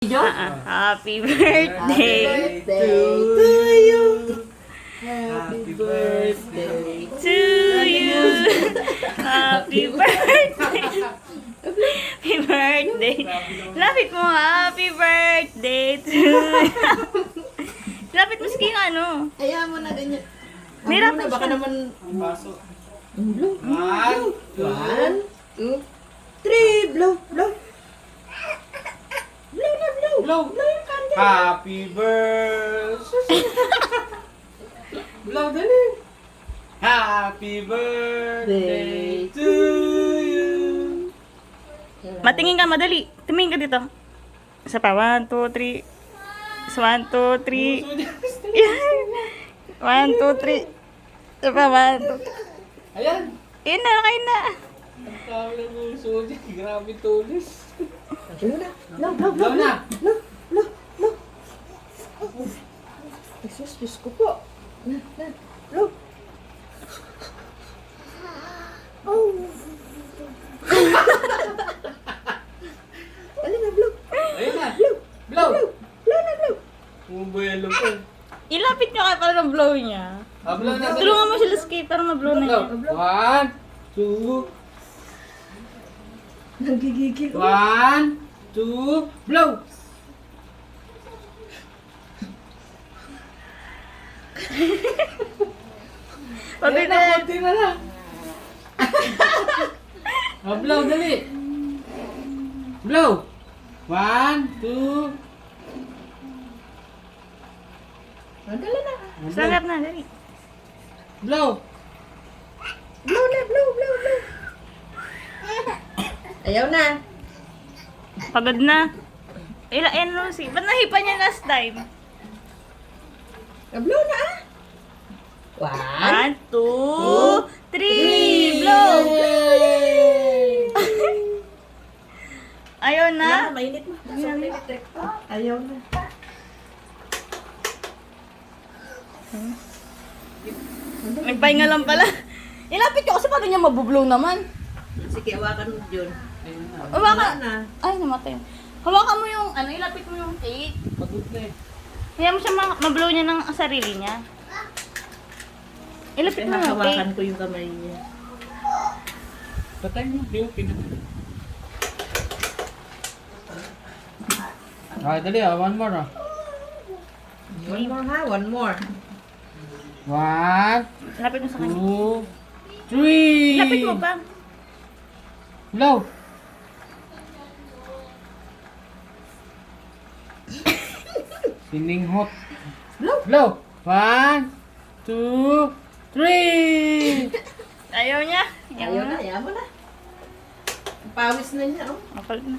Happy birthday to you. Happy birthday to you. Happy birthday. Happy birthday. Lapit mo, happy birthday to you. Lapit mo sige nga ano. Ayaw mo na ganyan. Mira na, baka naman. Baso. Blow. One, One, two, three. Blow, blow. Blow na, blow. Blow. Blow yung candle. Happy birthday. Blow dali. Happy birthday to you. Matingin ka, madali. Tumingin ka dito. Isa pa, 1, 2, 3. 1, 2, 3. 1, 2, 3. Isa pa, 1, 2, 3. Ayan. Yun na, kain na. Ang dami ng puso niya. Grabe tulis. Blow na. Blow, blow, Blow na. Blow, blow, blow. Jesus, Diyos ko po. Na, blow. Oh. Dali na, blow. Ayun na. Blow. Blow. Blow na, blow. Bumubuelo pa. Ilapit nyo kayo para na-blow niya. Blow na. Tulungan mo sila skate para ma-blow na niya. Blow. 1, 2. Nanggigigil. 1, 2, blow. Pati Ayun na, na. konti na lang. Blow, dali. Blow. 1, 2. Dali na. Sarap na, dali. Blow. Blow na, blow, blow, blow. Ayaw na. Pagod na. Ano si? Ba't nahipa niya last time? Blow na ah. 1, 1, 2, 3, blow! Ayaw na? Mainit mo. Ayaw na. Nagpahinga lang pala. Ilapit ko kasi paano niya mabublow naman. Sige, hawakan mo dyan. Hawakan. na. Ay, namatay. Hawakan mo yung, ilapit mo yung cake. Pagod na eh. Kaya mo siya mablow niya ng sarili niya. Ilapit mo yung cake. Hawakan ko yung kamay niya. Patay mo. Yung pinag... dali one more ah. One more ha, one more. 1, Ilapit mo sa kanya. 2, 3. Ilapit mo pa. Blow. Sining hot. Blow. Blow. 1, 2, 3. Ayaw niya. Ayaw na, ayaw mo na. Pawis na niya, oh. Mapal na.